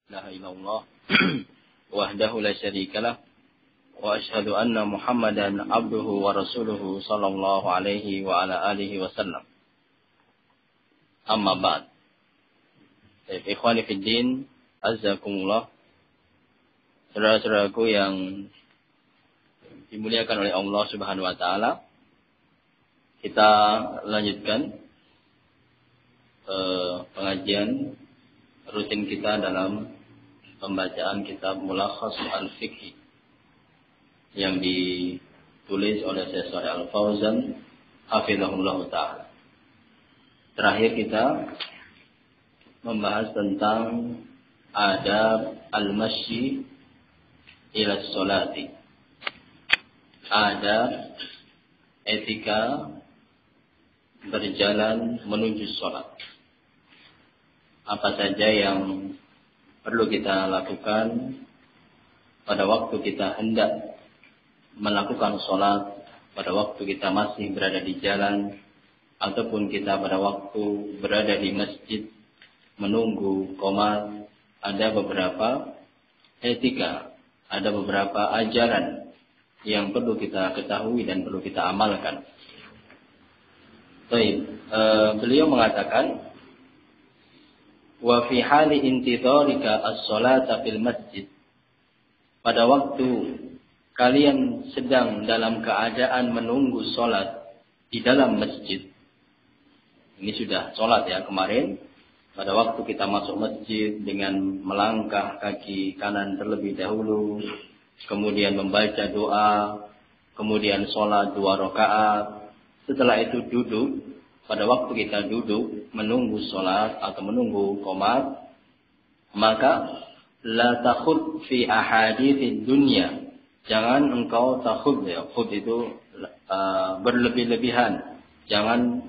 ilaha illallah wahdahu la syarikalah wa asyhadu anna Muhammadan abduhu wa rasuluhu sallallahu alaihi wa ala alihi wasallam. Amma ba'd. Ikhwani fid din, azzakumullah. Saudara-saudaraku yang dimuliakan oleh Allah Subhanahu wa taala. Kita lanjutkan pengajian rutin kita dalam pembacaan kitab Mulakhas Al-Fiqhi yang ditulis oleh Syekh Shalih Al-Fauzan hafizahullah taala. Terakhir kita membahas tentang adab al-masyi ila sholati. Adab etika berjalan menuju sholat. Apa saja yang perlu kita lakukan pada waktu kita hendak melakukan sholat, pada waktu kita masih berada di jalan, ataupun kita pada waktu berada di masjid menunggu qomat. Ada beberapa etika, ada beberapa ajaran yang perlu kita ketahui dan perlu kita amalkan. Baik, beliau mengatakan wa fi hali intidharika as-sholata fil masjid. Pada waktu kalian sedang dalam keadaan menunggu sholat di dalam masjid. Ini sudah sholat ya kemarin. Pada waktu kita masuk masjid dengan melangkah kaki kanan terlebih dahulu, kemudian membaca doa, kemudian sholat 2 rakaat. Setelah itu duduk. Pada waktu kita duduk menunggu sholat atau menunggu qomat, maka la takhud fi ahaditsid dunya. Jangan engkau takhud, ya. Khud itu berlebih-lebihan. Jangan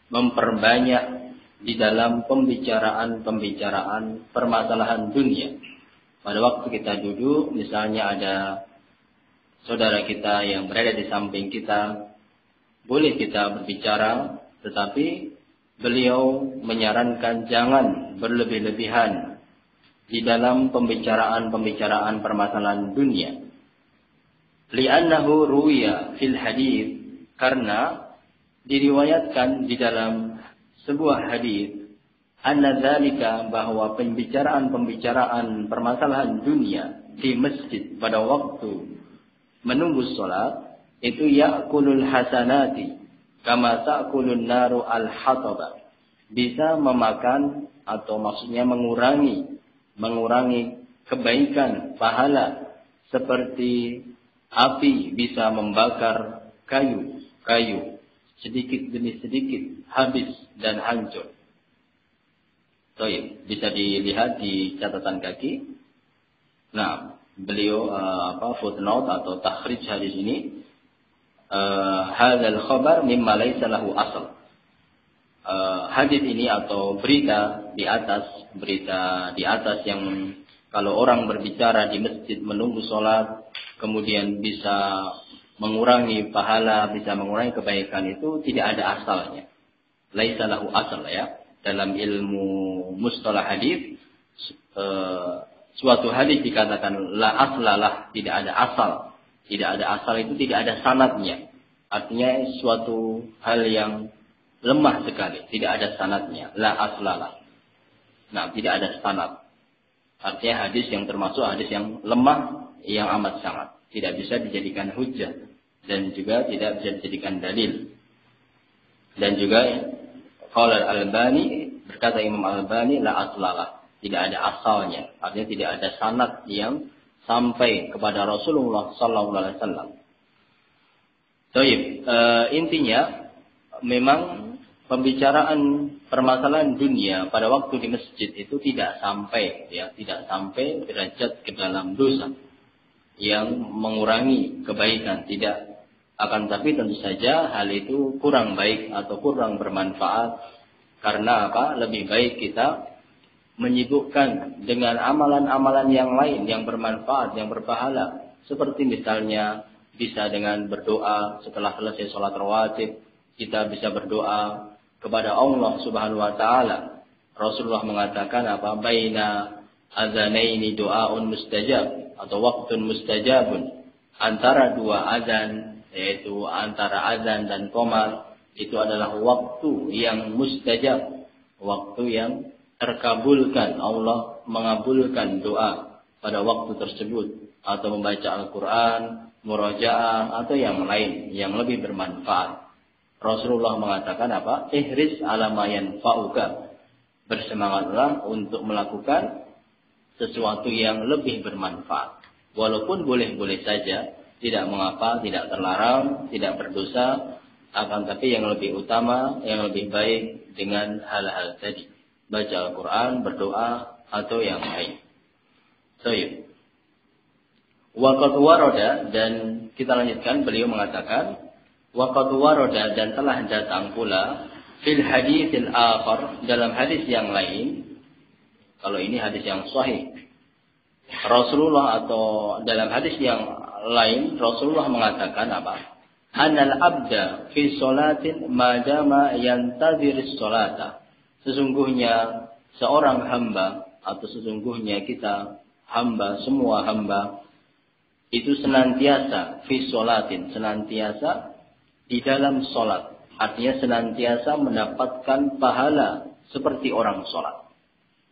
memperbanyak di dalam pembicaraan permasalahan dunia. Pada waktu kita duduk, misalnya ada saudara kita yang berada di samping kita, boleh kita berbicara, tetapi beliau menyarankan jangan berlebih-lebihan di dalam pembicaraan permasalahan dunia. Li'annahu ruwiya fil hadits, karena diriwayatkan di dalam sebuah hadis anna dzalika, bahwa pembicaraan permasalahan dunia di masjid pada waktu menunggu salat itu ya'kulul hasanati kama ta'kulun naru al-hataba, bisa memakan atau maksudnya mengurangi kebaikan pahala seperti api bisa membakar kayu sedikit demi sedikit habis dan hancur. Baik, bisa dilihat di catatan kaki. Nah, beliau footnote atau takhrij hadis ini, hadzal khabar mimma laysa lahu asal. Hadis ini atau berita di atas yang kalau orang berbicara di masjid menunggu sholat kemudian bisa mengurangi pahala, bisa mengurangi kebaikan, itu tidak ada asalnya. Laisa lahu asal, ya. Dalam ilmu mustalah hadis, suatu hadis dikatakan la aslalah, tidak ada asal. Tidak ada asal itu tidak ada sanadnya. Artinya suatu hal yang lemah sekali, tidak ada sanadnya. La aslalah. Nah, tidak ada sanad. Artinya hadis yang termasuk hadis yang lemah, yang amat sangat. Tidak bisa dijadikan hujjah dan juga tidak bisa dijadikan dalil. Dan juga qala Al-Albani, berkata Imam Al-Albani, la aslalah, tidak ada asalnya. Artinya tidak ada sanad yang sampai kepada Rasulullah sallallahu alaihi wasallam. Baik, intinya memang pembicaraan permasalahan dunia pada waktu di masjid itu tidak sampai derajat ke dalam dosa yang mengurangi kebaikan, tidak. Akan tapi tentu saja hal itu kurang baik atau kurang bermanfaat. Karena apa? Lebih baik kita menyibukkan dengan amalan-amalan yang lain yang bermanfaat, yang berpahala. Seperti misalnya bisa dengan berdoa setelah selesai sholat rawatib, kita bisa berdoa kepada Allah Subhanahu wa taala. Rasulullah mengatakan apa? Baina adzanaini du'aun mustajab atau waktun mustajabun. Antara dua azan, yaitu antara azan dan qomat, itu adalah waktu yang mustajab, waktu yang terkabulkan. Allah mengabulkan doa pada waktu tersebut, atau membaca Al-Quran, murajaah, atau yang lain yang lebih bermanfaat. Rasulullah mengatakan apa? Ihris ala ma yanfa'uka. Bersemangatlah untuk melakukan sesuatu yang lebih bermanfaat. Walaupun boleh-boleh saja, tidak mengapa, tidak terlarang, tidak berdosa, akan tapi yang lebih utama, yang lebih baik dengan hal-hal tadi. Baca Al-Quran, berdoa, atau yang lain. Baik. Waqad warada, dan kita lanjutkan, beliau mengatakan, waqad warada, dan telah datang pula, fil haditsil akhar, dalam hadis yang lain. Kalau ini hadis yang sahih, Rasulullah, atau dalam hadis yang lain Rasulullah mengatakan apa? Anal abda fi sholatin madama yantadhiris sholata. Sesungguhnya seorang hamba, atau sesungguhnya kita hamba, semua hamba itu senantiasa fi sholatin, senantiasa di dalam sholat. Artinya senantiasa mendapatkan pahala seperti orang sholat.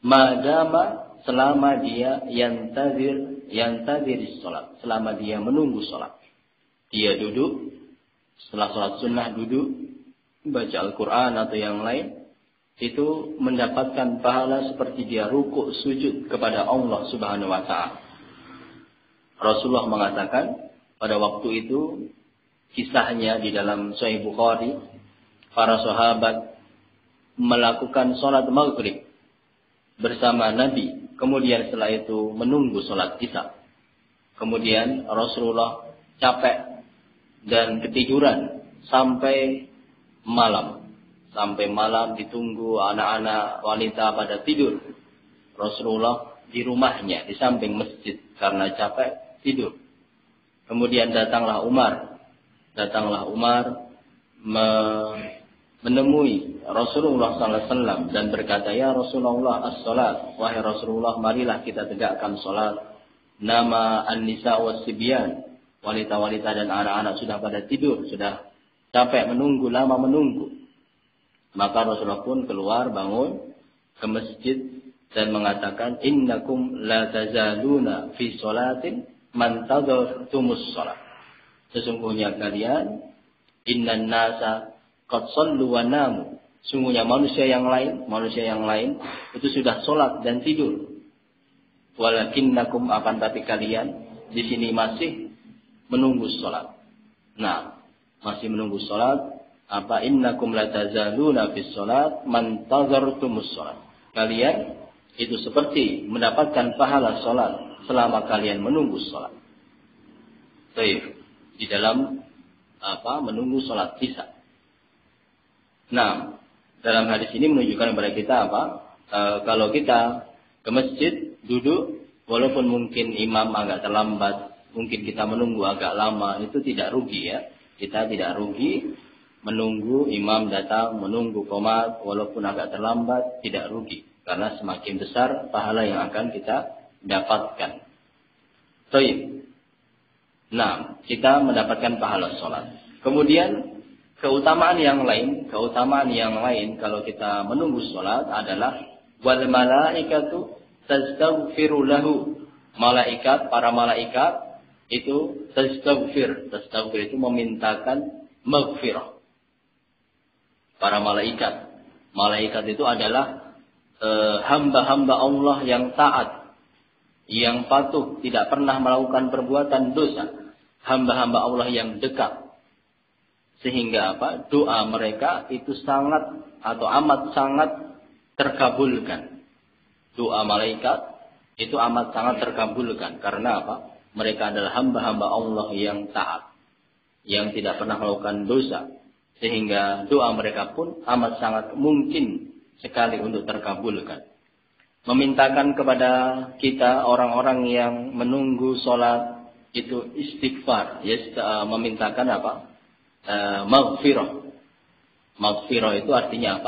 Madama, selama dia yantadhir sholat, selama dia menunggu sholat. Dia duduk, setelah sholat sunnah duduk, baca Al-Quran atau yang lain, itu mendapatkan pahala seperti dia rukuk sujud kepada Allah Subhanahu wa Ta'ala. Rasulullah mengatakan pada waktu itu, kisahnya di dalam Sahih Bukhari, para sahabat melakukan sholat maghrib bersama Nabi. Kemudian setelah itu menunggu sholat isya. Kemudian Rasulullah capek dan ketiduran sampai malam. Sampai malam ditunggu anak-anak wanita pada tidur. Rasulullah di rumahnya, di samping masjid, karena capek tidur. Kemudian datanglah Umar. Menemui Rasulullah SAW dan berkata, ya Rasulullah, as-salat. Wahai Rasulullah, marilah kita tegakkan salat. Nama an-nisa was-sibyan. Wanita-wanita dan anak-anak sudah pada tidur, sudah capek menunggu, lama menunggu. Maka Rasulullah pun keluar, bangun ke masjid dan mengatakan, innakum la tazaluna fi sholatin man tadhartumus sholat. Sesungguhnya kalian, innan nasa qad sallu wa namu. Sungguhnya manusia yang lain itu sudah sholat dan tidur. Walakinnakum, akan tapi kalian di sini masih menunggu sholat. Nah, masih menunggu sholat. Apa? Innakum latazaluna fis sholat man tazartumus sholat. Kalian itu seperti mendapatkan pahala sholat selama kalian menunggu sholat. Baik, di dalam menunggu sholat isya. Nah, dalam hadis ini menunjukkan kepada kita kalau kita ke masjid duduk, walaupun mungkin imam agak terlambat, mungkin kita menunggu agak lama, itu tidak rugi ya. Kita tidak rugi menunggu imam datang, menunggu qomat, walaupun agak terlambat, tidak rugi. Karena semakin besar pahala yang akan kita dapatkan. Baik. Nah, kita mendapatkan pahala sholat. Kemudian keutamaan yang lain kalau kita menunggu sholat adalah wal malaikatu tastaghfiru lahu. Para malaikat itu tastaghfir itu memintakan maghfirah. Para malaikat itu adalah hamba-hamba Allah yang taat, yang patuh, tidak pernah melakukan perbuatan dosa. Hamba-hamba Allah yang dekat. Sehingga doa mereka itu sangat atau amat sangat terkabulkan. Doa malaikat itu amat sangat terkabulkan. Karena mereka adalah hamba-hamba Allah yang taat, yang tidak pernah melakukan dosa. Sehingga doa mereka pun amat sangat mungkin sekali untuk terkabulkan. Memintakan kepada kita orang-orang yang menunggu sholat itu istighfar. Memintakan maghfirah. Maghfirah itu artinya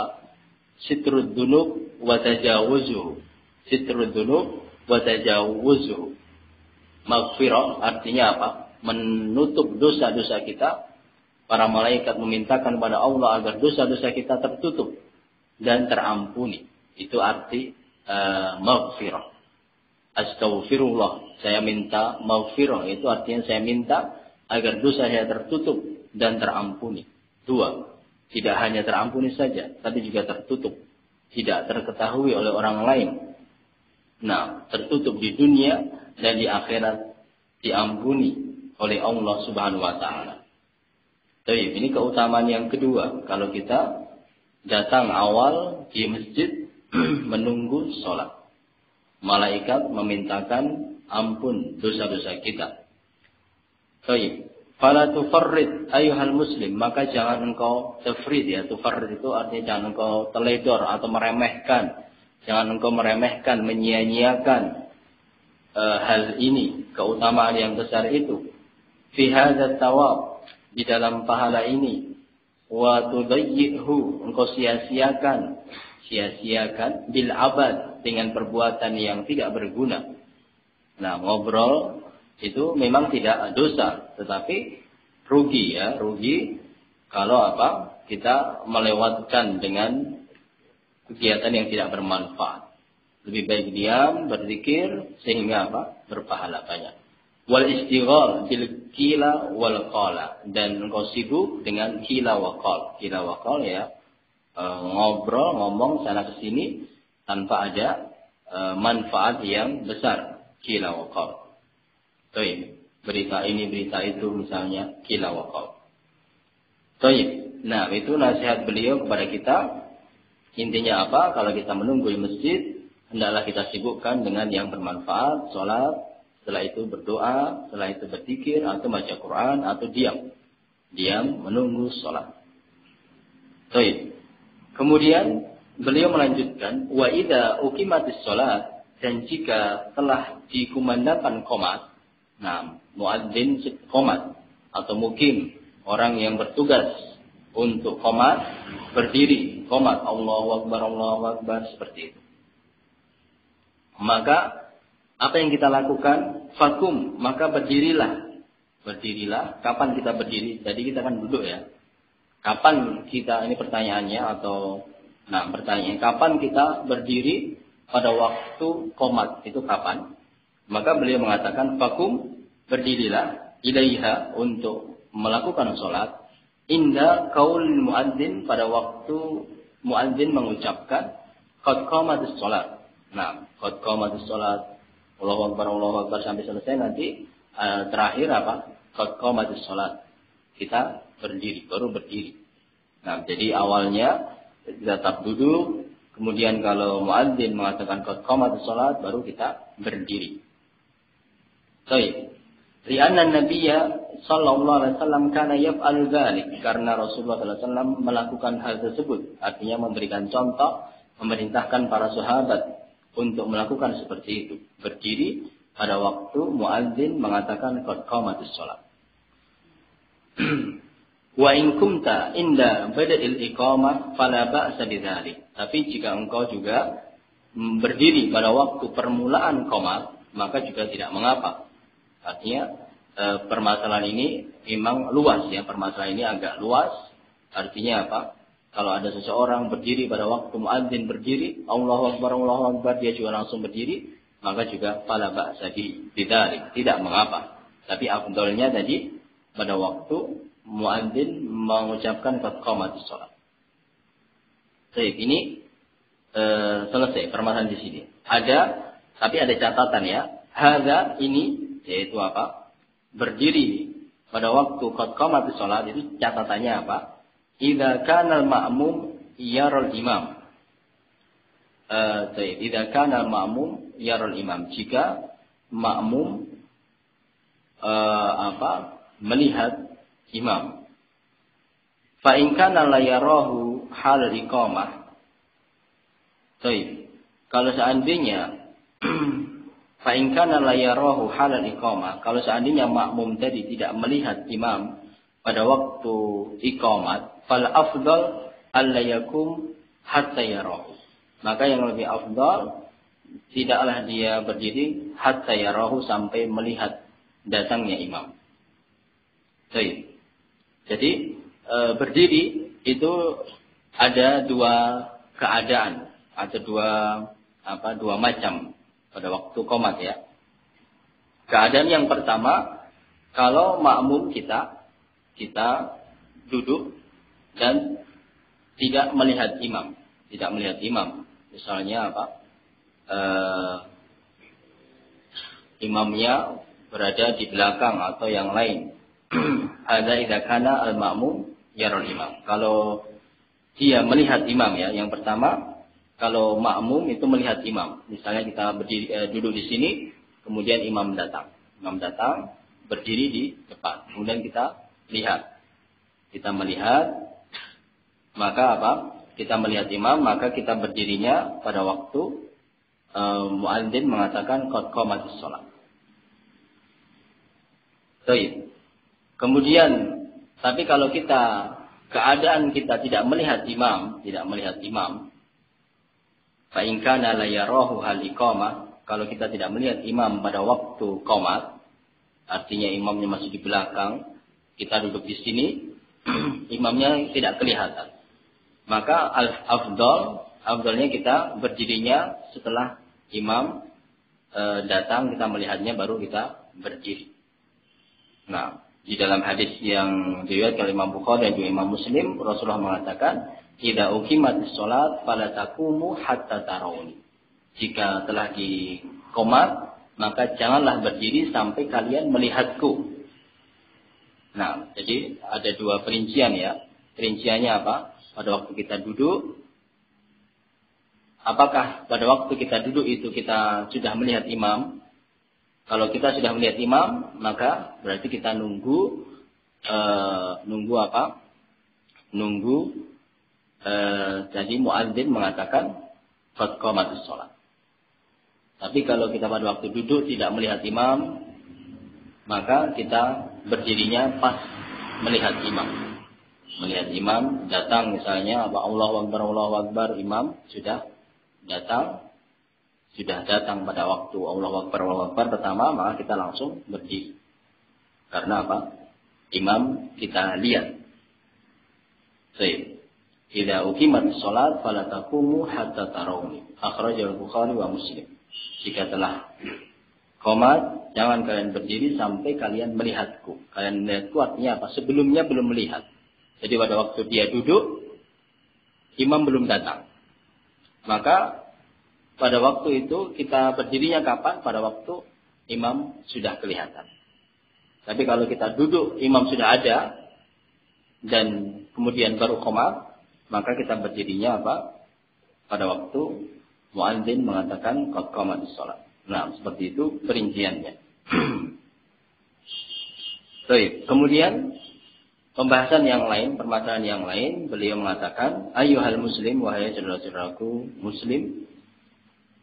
Sitrud dunub wa tajawuzuh. Sitrud dunub wa tajawuzuhu. Maghfirah artinya apa? Menutup dosa-dosa kita. Para malaikat memintakan kepada Allah agar dosa-dosa kita tertutup dan terampuni. Itu arti maghfirah. Astaghfirullah, saya minta maghfirah, itu artinya saya minta agar dosa saya tertutup dan terampuni. Dua, tidak hanya terampuni saja, tapi juga tertutup, tidak terketahui oleh orang lain. Nah, tertutup di dunia dan di akhirat diampuni oleh Allah Subhanahu wa taala. Jadi ini keutamaan yang kedua, kalau kita datang awal di masjid menunggu sholat. Malaikat memintakan ampun dosa-dosa kita. Baik. Fala tufarrid ayuhal muslim. Maka jangan engkau tafrid ya. Tufarrid itu artinya jangan engkau teledor atau meremehkan. Jangan engkau meremehkan, menyia-nyiakan hal ini. Keutamaan yang besar itu. Fi hadzal thawab. Di dalam pahala ini. Wa tudayyi'hu. Engkau sia-siakan bil abad dengan perbuatan yang tidak berguna. Nah, ngobrol itu memang tidak dosa, tetapi rugi ya, rugi kalau apa? Kita melewatkan dengan kegiatan yang tidak bermanfaat. Lebih baik diam, berzikir sehingga apa? Berpahala banyak. Wal istighal bil qila wal qala, dan engkau sibuk dengan qila wa qal. Qila wa qal ya, ngobrol, ngomong sana ke sini tanpa ada manfaat yang besar. Qila wa qal. Baik, berita ini, berita itu misalnya qila wa qal. Baik. Nah, itu nasihat beliau kepada kita. Intinya apa? Kalau kita menunggu di masjid, hendaklah kita sibukkan dengan yang bermanfaat, sholat, setelah itu berdoa, setelah itu berzikir atau baca Quran atau diam. Diam menunggu sholat. Baik. Kemudian beliau melanjutkan, wa idza uqimatis shalah, dan jika telah dikumandangkan qomat, nah muadzin qomat atau mukim, orang yang bertugas untuk qomat, berdiri qomat Allahu Akbar seperti itu. Maka apa yang kita lakukan? Fakum, maka berdirilah. Berdirilah. Kapan kita berdiri? Jadi kita kan duduk ya. Kapan kita, ini pertanyaannya atau pertanyaan, kapan kita berdiri pada waktu qomat, itu kapan? Maka beliau mengatakan fakum, berdirilah ilaiha, untuk melakukan sholat, inda qaul muadzin, pada waktu muadzin mengucapkan qad qamatis sholat. Nah, qad qamatis sholat, Allahu Akbar sampai selesai, nanti terakhir apa? Qad qamatis sholat. Kita berdiri, baru berdiri. Nah, jadi awalnya kita tetap duduk, kemudian kalau muadzin mengatakan qad qamatis sholat, baru kita berdiri. Baik. Li'anna Nabiyya sallallahu alaihi wasallam kana yaf'alu dzalik, karena Rasulullah sallallahu alaihi wasallam melakukan hal tersebut, artinya memberikan contoh, memerintahkan para sahabat untuk melakukan seperti itu, berdiri pada waktu muadzin mengatakan qad qamatis shalah. Wa in kumta inda bada'il iqamah fala ba'sa bidzalik. Tapi jika engkau juga berdiri pada waktu permulaan qomat, maka juga tidak mengapa. Artinya permasalahan ini memang luas ya, permasalahan ini agak luas. Artinya apa? Kalau ada seseorang berdiri pada waktu muadzin berdiri, Allahu Akbar, dia juga langsung berdiri, maka juga fala ba'sa bidzalik, tidak mengapa. Tapi afdalnya tadi pada waktu muadzin mengucapkan qad qamatis shalah. Baik, ini selesai permasalahan di sini. Tapi ada catatan ya. Hadza ini yaitu apa? Berdiri pada waktu qad qamatis shalah, itu catatannya apa? Idza kana al-ma'mum yaral imam. Idza kana al-ma'mum yaral imam. Jika makmum melihat imam. Fa in kana la yarahu hal iqamah. Kalau seandainya fa in kana la yarahu hal iqamah, kalau seandainya makmum tadi tidak melihat imam pada waktu iqamat, fal afdal alla yakum hatta yarahu. Maka yang lebih afdal tidaklah dia berdiri hatta yarahu, sampai melihat datangnya imam. Baik. Jadi berdiri itu ada dua keadaan, ada dua macam pada waktu qomat ya. Keadaan yang pertama, kalau makmum kita duduk dan tidak melihat imam, Misalnya imamnya berada di belakang atau yang lain. Hadza idza kana al-ma'mum yaral imam. Kalau dia melihat imam ya, yang pertama kalau makmum itu melihat imam. Misalnya kita duduk di sini, kemudian imam datang. Berdiri di depan. Kemudian kita melihat, maka kita melihat imam, maka kita berdirinya pada waktu muadzin mengatakan qad qamatis shalah. Baik. Kemudian, tapi kalau keadaan kita tidak melihat imam, fa in kana la yarahu hal iqamah, kalau kita tidak melihat imam pada waktu qomat, artinya imamnya masih di belakang, kita duduk di sini, imamnya tidak kelihatan. Maka afdalnya kita berdirinya setelah imam datang, kita melihatnya baru kita berdiri. Nah, di dalam hadis yang diriwayatkan oleh Imam Bukhari dan juga Imam Muslim, Rasulullah mengatakan, "Idza uqimatis shalat fala taqumu hatta tarawni." Jika telah diqomat, maka janganlah berdiri sampai kalian melihatku. Nah, jadi ada dua perincian ya. Perinciannya apa? Pada waktu kita duduk, apakah pada waktu kita duduk itu kita sudah melihat imam? Kalau kita sudah melihat imam, maka berarti kita nunggu jadi muadzin mengatakan qad qamatis shalah. Tapi kalau kita pada waktu duduk tidak melihat imam, maka kita berdirinya pas melihat imam. Melihat imam datang misalnya, Allahu Akbar, imam sudah datang pada waktu Allahu Akbar pertama, maka kita langsung berdiri. Karena apa? Imam kita lihat. Baik. Idza uqimatis shalat fala taqumu hatta tarawni. Akhrajahu Bukhari wa Muslim. Jika telah qomat, jangan kalian berdiri sampai kalian melihatku. Kalian melihatku artinya apa? Sebelumnya belum melihat. Jadi pada waktu dia duduk, imam belum datang. Maka pada waktu itu kita berdirinya kapan? Pada waktu imam sudah kelihatan. Tapi kalau kita duduk, imam sudah ada, dan kemudian baru qomat, maka kita berdirinya apa? Pada waktu muadzin mengatakan qad qamatis shalah. Nah, seperti itu perinciannya. Baik, kemudian pembahasan yang lain, permasalahan yang lain, beliau mengatakan, ayyuhal muslim, wahai saudara-saudaraku muslim,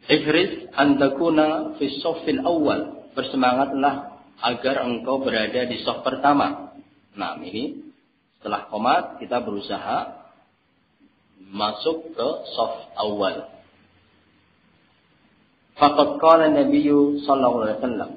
ihris an takuna fi shaffil awwal. Bersemangatlah agar engkau berada di shaf pertama. Nah, ini setelah qomat kita berusaha masuk ke shaf awal. Faqad qala Nabiyyu sallallahu alaihi wasallam,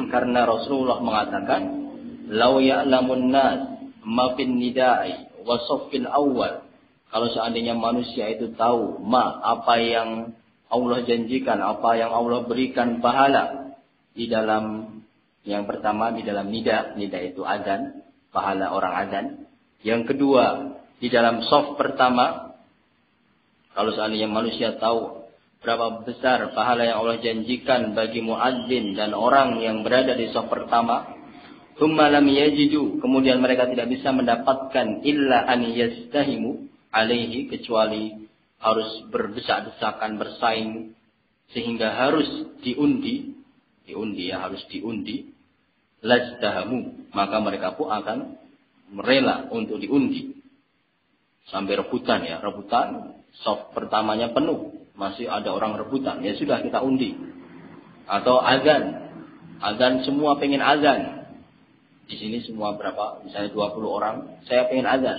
karena Rasulullah mengatakan, "Lau ya'lamun nas ma fin nida'i wa shaffil awwal." Kalau seandainya manusia itu tahu apa yang Allah janjikan, apa yang Allah berikan pahala di dalam yang pertama di dalam nida itu azan, pahala orang azan. Yang kedua, di dalam shaf pertama, kalau seandainya manusia tahu berapa besar pahala yang Allah janjikan bagi muadzin dan orang yang berada di shaf pertama, thumma lam yajidu, kemudian mereka tidak bisa mendapatkan illa an yastahimu alaihi, kecuali harus berdesak-desakan bersaing sehingga harus diundi, lajtahamu, maka mereka pun akan rela untuk diundi. Sampai rebutan, shaf pertamanya penuh, masih ada orang rebutan, ya sudah kita undi. Atau azan semua pengen azan. Di sini semua berapa? Misalnya 20 orang, saya pengen azan.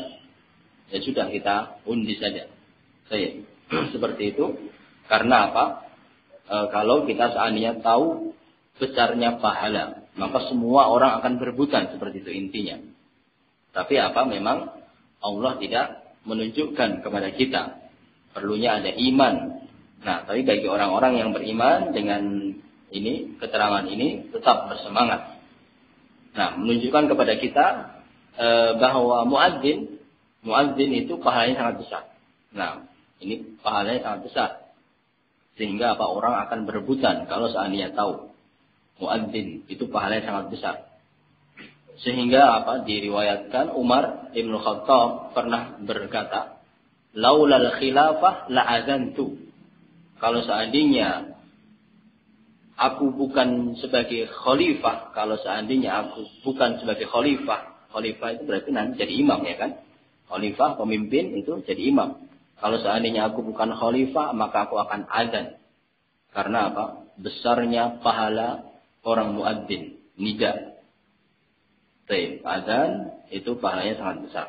Ya sudah kita undi saja. Seperti itu. Karena apa? Kalau kita seandainya tahu besarnya pahala, maka semua orang akan berebutan seperti itu intinya. Tapi memang Allah tidak menunjukkan kepada kita perlunya ada iman. Nah, tapi bagi orang-orang yang beriman dengan ini, keterangan ini tetap bersemangat. Nah, menunjukkan kepada kita bahwa muadzin itu pahalanya sangat besar. Nah, ini pahalanya sangat besar. Sehingga orang akan berebutan kalau seandainya tahu muadzin itu pahalanya sangat besar. Sehingga diriwayatkan Umar Ibn Khattab pernah berkata, "Laulal khilafah la'adzantu." Kalau seandainya aku bukan sebagai khalifah, khalifah itu berarti nanti jadi imam ya kan? Khalifah, pemimpin itu jadi imam. Kalau seandainya aku bukan khalifah, maka aku akan adzan. Karena besarnya pahala orang muadzin, nida. Adzan itu pahalanya sangat besar.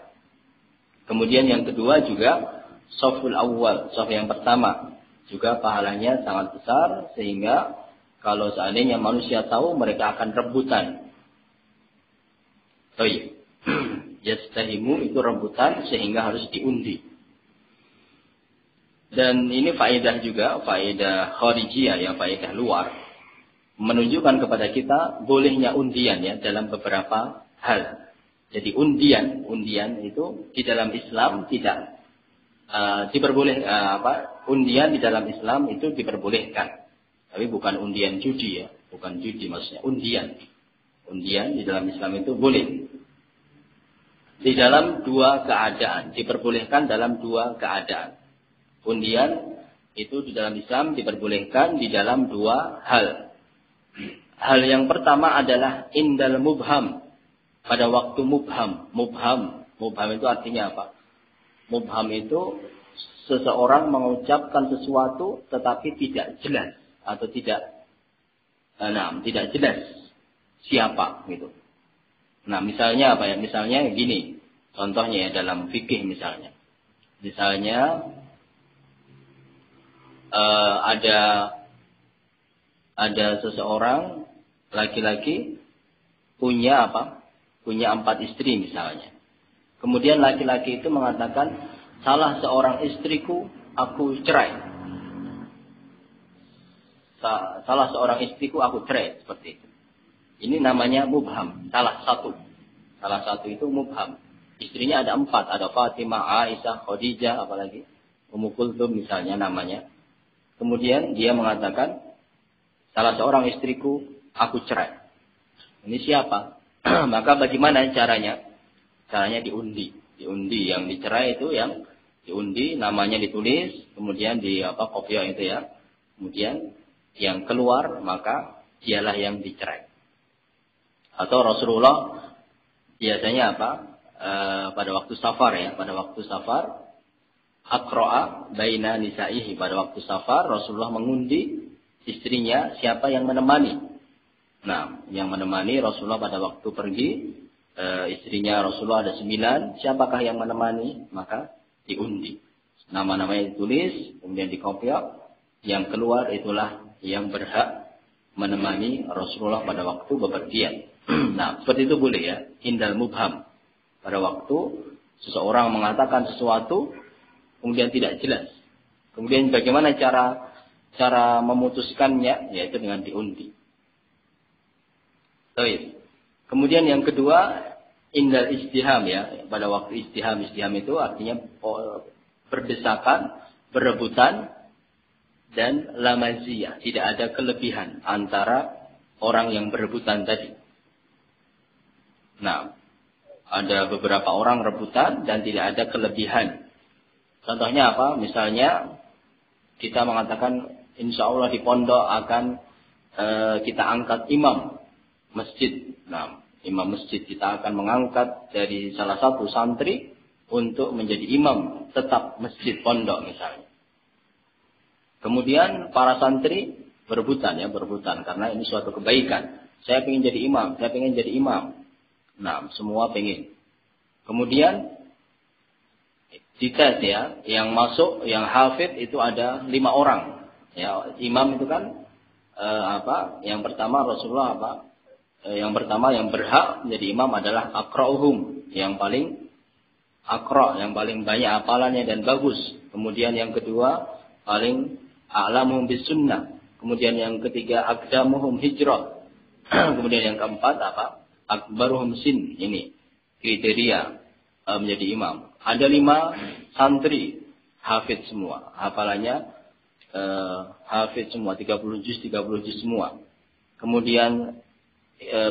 Kemudian yang kedua juga shaful awal, shaf yang pertama juga pahalanya sangat besar, sehingga kalau seandainya manusia tahu mereka akan rebutan. Yastahimu itu rebutan sehingga harus diundi. Dan ini faedah juga, faedah kharijiyah ya, faedah luar, menunjukkan kepada kita bolehnya undian ya dalam beberapa hal. Jadi undian itu di dalam Islam tidak undian di dalam Islam itu diperbolehkan. Tapi bukan undian judi ya, bukan judi maksudnya, undian. Undian di dalam Islam itu boleh. Di dalam dua keadaan, diperbolehkan dalam dua keadaan. Undian itu di dalam Islam diperbolehkan di dalam dua hal. Hal yang pertama adalah indal mubham. Pada waktu mubham. Mubham itu artinya apa? Mubham itu seseorang mengucapkan sesuatu tetapi tidak jelas. Atau tidak jelas siapa gitu. Nah, misalnya Misalnya gini. Contohnya ya dalam fikih misalnya. Misalnya ada seseorang laki-laki punya 4 istri misalnya. Kemudian laki-laki itu mengatakan, salah seorang istriku aku cerai. Salah seorang istriku aku cerai, seperti itu. Ini namanya mubham, salah satu itu mubham. Istrinya ada 4, ada Fatimah, Aisyah, Khadijah, apalagi Ummu Kulthum misalnya namanya. Kemudian dia mengatakan, salah seorang istriku aku cerai. Ini siapa? Maka bagaimana caranya? Caranya diundi. Yang dicerai itu yang diundi, namanya ditulis, kemudian di kopiah itu ya. Kemudian yang keluar maka dialah yang dicerai. Atau Rasulullah biasanya pada waktu safar ya, aqra'a baina nisa'ihi, pada waktu safar Rasulullah mengundi istrinya siapa yang menemani. Nah, yang menemani Rasulullah pada waktu pergi, istrinya Rasulullah ada 9, siapakah yang menemani? Maka diundi. Nama-namanya ditulis, kemudian dikopiak, yang keluar itulah yang berhak menemani Rasulullah pada waktu bepergian. Nah, seperti itu boleh ya, indal mubham. Pada waktu seseorang mengatakan sesuatu, kemudian tidak jelas. Kemudian bagaimana cara memutuskannya, yaitu dengan diundi. Baik. Kemudian yang kedua, indal istiham ya. Pada waktu istiham itu artinya berdesakan, berebutan, dan lamaziyah. Tidak ada kelebihan antara orang yang berebutan tadi. Nah, ada beberapa orang rebutan dan tidak ada kelebihan. Contohnya apa? Misalnya kita mengatakan insya Allah di pondok akan kita angkat imam masjid. Nah, imam masjid kita akan mengangkat dari salah satu santri untuk menjadi imam tetap masjid pondok misalnya. Kemudian para santri berebutan karena ini suatu kebaikan. Saya ingin jadi imam. Nah, semua pengen. Kemudian dites ya, yang masuk, yang hafid itu ada 5 orang. Ya, imam itu kan yang pertama Rasulullah yang pertama yang berhak menjadi imam adalah aqra'uhum, yang paling aqra', yang paling banyak hafalannya dan bagus. Kemudian yang kedua paling a'lamuhum bis sunnah. Kemudian yang ketiga aqdamuhum hijrah. Kemudian yang keempat akbaruhum sin. Ini kriteria menjadi imam. Ada 5 santri hafid semua, hafalannya hafid semua, 30 juz semua. Kemudian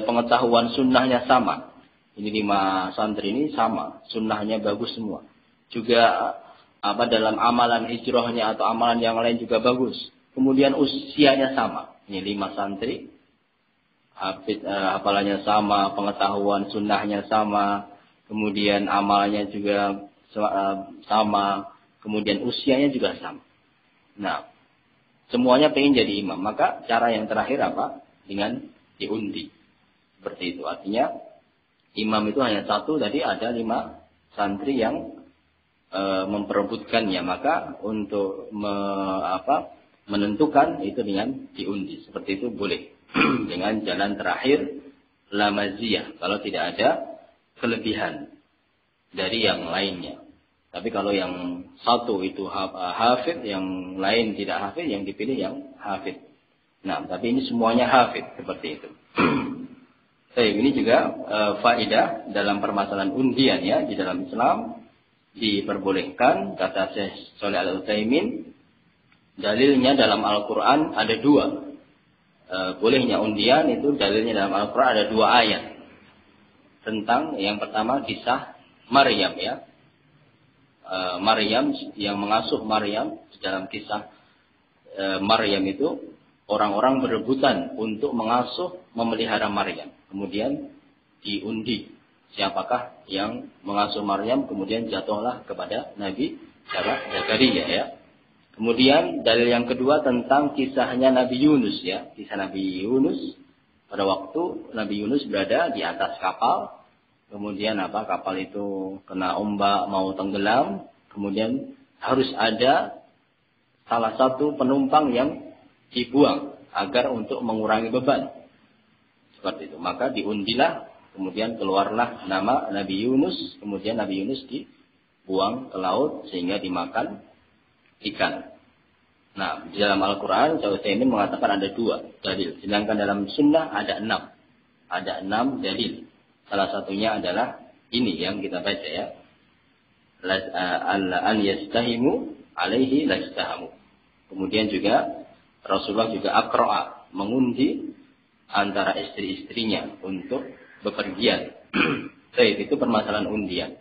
pengetahuan sunnahnya sama. Ini 5 santri ini sama, sunnahnya bagus semua. Juga dalam amalan hijrahnya atau amalan yang lain juga bagus. Kemudian usianya sama. Ini 5 santri, hafalannya sama, pengetahuan sunnahnya sama, kemudian amalnya juga sama, kemudian usianya juga sama. Nah, semuanya pengen jadi imam. Maka cara yang terakhir dengan diundi. Seperti itu. Artinya imam itu hanya satu, tadi ada 5 santri yang memperebutkannya. Maka untuk menentukan itu dengan diundi. Seperti itu boleh. Dengan jalan terakhir lamaziyah. Kalau tidak ada kelebihan dari yang lainnya. Tapi kalau yang satu itu hafid, yang lain tidak hafid, yang dipilih yang hafid. Nah, tapi ini semuanya hafid seperti itu. Ini juga faedah dalam permasalahan undian ya di dalam Islam diperbolehkan, kata Syekh Shalih Al-Utsaimin, dalilnya dalam Al-Quran ada 2. Bolehnya undian itu dalilnya dalam Al-Quran ada 2 ayat. Tentang yang pertama kisah Maryam ya. Maryam yang mengasuh Maryam, dalam kisah Maryam itu orang-orang berebutan untuk mengasuh, memelihara Maryam. Kemudian diundi siapakah yang mengasuh Maryam, kemudian jatuhlah kepada Nabi Zakaria ya. Kemudian dalil yang kedua tentang kisahnya Nabi Yunus ya. Kisah Nabi Yunus pada waktu Nabi Yunus berada di atas kapal. Kemudian kapal itu kena ombak mau tenggelam. Kemudian harus ada salah satu penumpang yang dibuang agar untuk mengurangi beban. Seperti itu. Maka diundilah. Kemudian keluarlah nama Nabi Yunus. Kemudian Nabi Yunus dibuang ke laut sehingga dimakan ikan. Nah, di dalam Al-Quran, Syekh Utsaimin mengatakan ada 2 dalil. Sedangkan dalam sunnah ada 6. Ada 6 dalil. Salah satunya adalah ini yang kita baca ya. An yastahimu alaihi lastahamu. Kemudian juga Rasulullah juga aqra'a, mengundi antara istri-istrinya untuk bepergian. Itu permasalahan undian.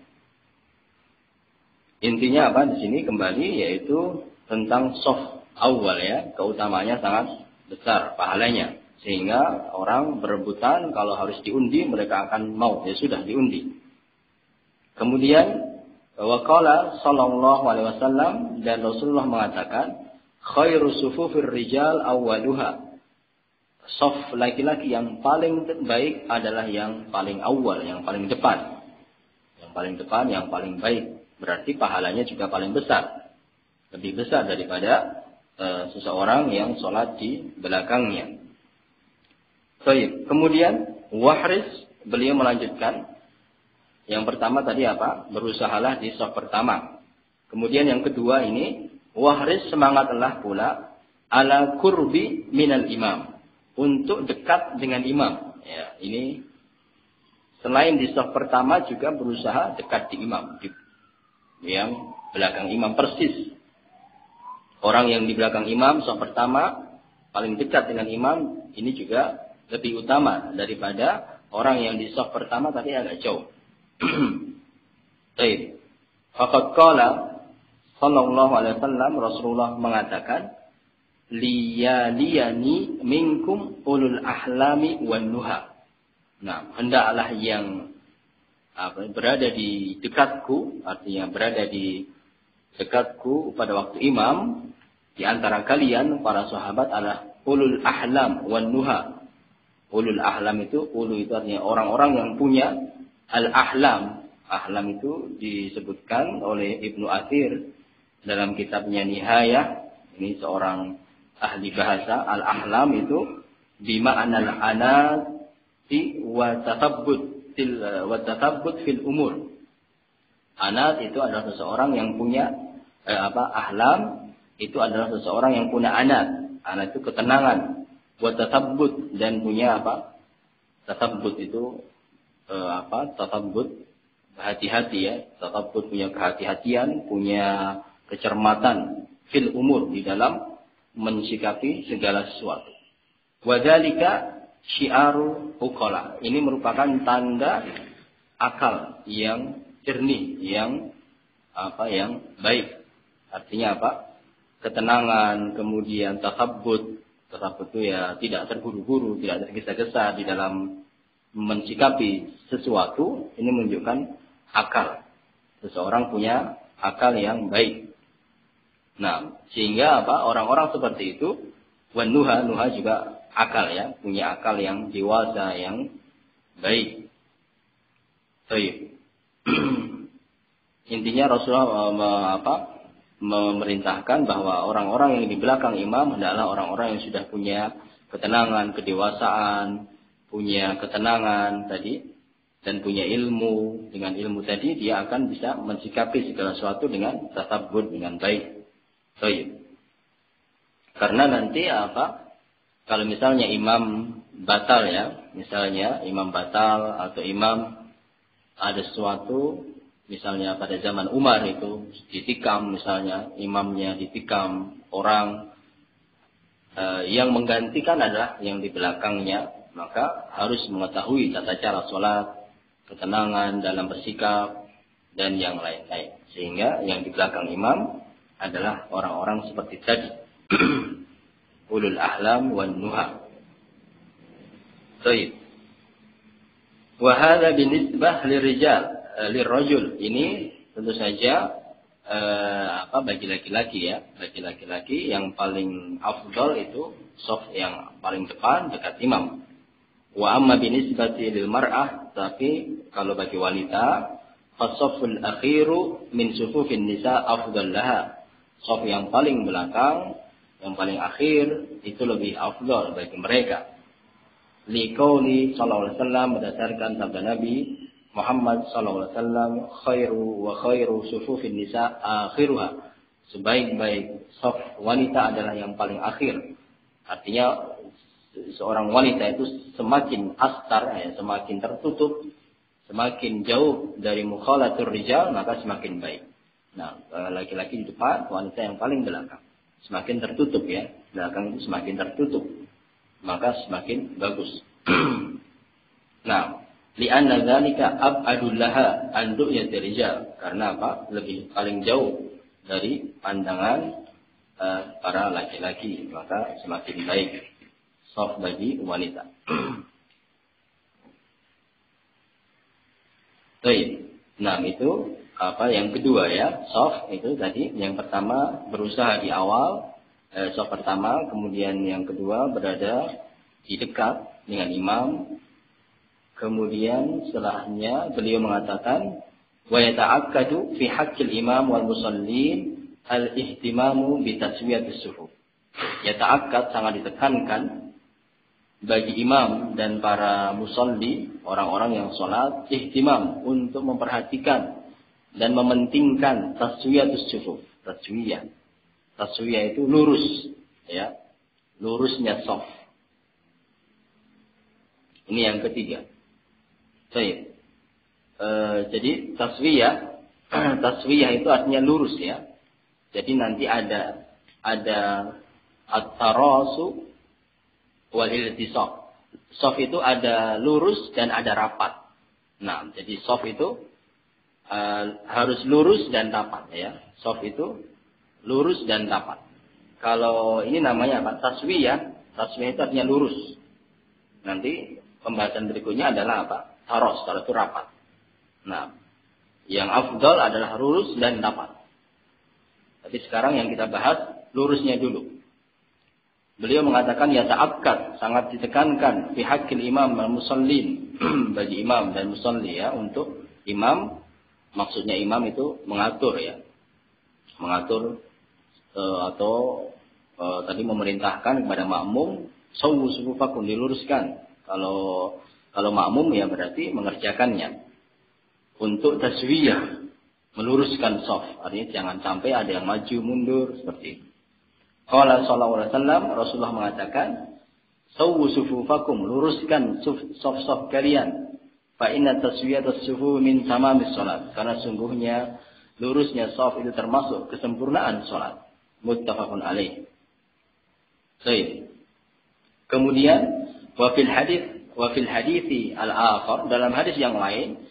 Intinya di sini kembali yaitu tentang shaf awal ya, keutamaannya sangat besar pahalanya. Sehingga orang berebutan kalau harus diundi mereka akan mau, ya sudah diundi. Kemudian waqala sallallahu alaihi wasallam, dan Rasulullah mengatakan khairu sufufir rijal awwaluha. Shaf laki-laki yang paling baik adalah yang paling awal, yang paling depan. Yang paling depan, yang paling baik. Berarti pahalanya juga paling besar. Lebih besar daripada seseorang yang sholat di belakangnya. Baik, kemudian wahris, beliau melanjutkan. Yang pertama tadi berusahalah di shaf pertama. Kemudian yang kedua ini, wahris, semangatlah pula ala kurbi minal imam, untuk dekat dengan imam. Ya, ini selain di shaf pertama juga berusaha dekat di imam, yang belakang imam persis. Orang yang di belakang imam shaf pertama paling dekat dengan imam, ini juga lebih utama daripada orang yang di shaf pertama tadi agak jauh. Baik. Faqad qala sallallahu alaihi wasallam, Rasulullah mengatakan, liyaliyani minkum ulul ahlami wan nuha. Nah, hendaklah yang berada di dekatku, artinya berada di dekatku pada waktu imam, di antara kalian para sahabat adalah ulul ahlam wan nuha. Ulul ahlam itu, ulu itu artinya orang-orang yang punya al-ahlam. Ahlam itu disebutkan oleh Ibnu Athir dalam kitabnya Nihayah. Ini seorang ahli bahasa, al-ahlam itu bima'na al-anati wa tatabbut fil umur. Anat itu adalah seseorang yang punya ahlam itu adalah seseorang yang punya anat. Anat itu ketenangan. Wa tatabbut dan punya apa? Tatabbut itu tatabbut hati-hati ya. Tatabbut punya kehati-hatian, punya kecermatan fil umur di dalam mensikapi segala sesuatu. Wa dzalika syi'aru uqala. Ini merupakan tanda akal yang jernih, yang baik. Artinya apa? Ketenangan, kemudian tasabbut. Tasabbut itu ya tidak terburu-buru, tidak tergesa-gesa di dalam mensikapi sesuatu. Ini menunjukkan akal. Seseorang punya akal yang baik. Nah, sehingga orang-orang seperti itu, nuha juga akal ya, punya akal yang dewasa, yang baik. Baik. Intinya Rasulullah memerintahkan bahwa orang-orang yang di belakang imam adalah orang-orang yang sudah punya ketenangan, kedewasaan, punya ketenangan tadi, dan punya ilmu. Dengan ilmu tadi dia akan bisa mensikapi segala sesuatu dengan tasabbut, dengan baik. Baik. Karena nanti kalau misalnya imam batal ya, misalnya imam batal atau imam ada sesuatu, misalnya pada zaman Umar itu ditikam, misalnya imamnya ditikam orang, yang menggantikan adalah yang di belakangnya, maka harus mengetahui tata cara sholat, ketenangan dalam bersikap, dan yang lain-lain. Sehingga yang di belakang imam adalah orang-orang seperti tadi. Ulul ahlam wan nuha. Baik. Wa hadza binisbah lirrajul. Ini tentu saja bagi laki-laki ya, bagi laki-laki yang paling afdal itu shaf yang paling depan dekat imam. Wa amma binisbati lil mar'ah, tapi kalau bagi wanita fasaful akhiru min sufufin nisa afdal laha. Shaf yang paling belakang, yang paling akhir itu lebih afdal bagi mereka. Liqauli sallallahu alaihi wasallam, berdasarkan sabda Nabi Muhammad sallallahu alaihi wasallam, khairu sufufin nisa akhiruha. Sebaik-baik shaf wanita adalah yang paling akhir. Artinya seorang wanita itu semakin astar, semakin tertutup, semakin jauh dari mukhalatur rijal, maka semakin baik. Nah, laki-laki di depan, wanita yang paling belakang. Semakin tertutup ya, belakang itu semakin tertutup, maka semakin bagus. Nah, li'anna dzalika ab'adul laha an ru'yati rijal. Karena apa? Lebih paling jauh dari pandangan para laki-laki, maka semakin baik shaf bagi wanita. Baik. Nah, itu yang kedua ya, shaf itu tadi. Yang pertama berusaha di awal, shaf pertama, kemudian yang kedua berada di dekat dengan imam. Kemudian setelahnya beliau mengatakan wa yata'akkadu fi haqqil imam wal musallin al-ihtimamu bi taswiyatis suhuf. Yata'akkad sangat ditekankan bagi imam dan para musalli, orang-orang yang sholat, ihtimam untuk memperhatikan dan mementingkan taswiyatus suhuf. Taswiyah itu lurus ya, lurusnya shaf. Ini yang ketiga. Baik. Jadi taswiyah itu artinya lurus ya. Jadi nanti ada at-tarasu wal iltisaq. Shaf itu ada lurus dan ada rapat. Nah, jadi shaf itu harus lurus dan rapat ya. Shaf itu lurus dan rapat. Kalau ini namanya apa? Taswiyah. Taswiyah itu artinya lurus. Nanti pembahasan berikutnya adalah apa? Taros, taros itu rapat. Nah, yang afdal adalah lurus dan rapat. Tapi sekarang yang kita bahas lurusnya dulu. Beliau mengatakan ya ta'akkad, sangat ditekankan fi haqqil imam wal musallin, bagi imam dan musalli ya, untuk imam, maksudnya imam itu mengatur ya. Mengatur atau tadi memerintahkan kepada makmum, sawu sufufakum, diluruskan. Kalau makmum ya berarti mengerjakannya. Untuk taswiyah, meluruskan shaf, artinya jangan sampai ada yang maju mundur seperti itu. Qala sallallahu alaihi wasallam, Rasulullah mengatakan, sawu sufufakum, luruskan shaf kalian. Fa inna taswiyatas sufu min tamamis salat. Karena sungguhnya lurusnya shaf itu termasuk kesempurnaan salat. Muttafaqun alaih. Baik. Kemudian wa fil hadithi al-akhar, dalam hadis yang lain,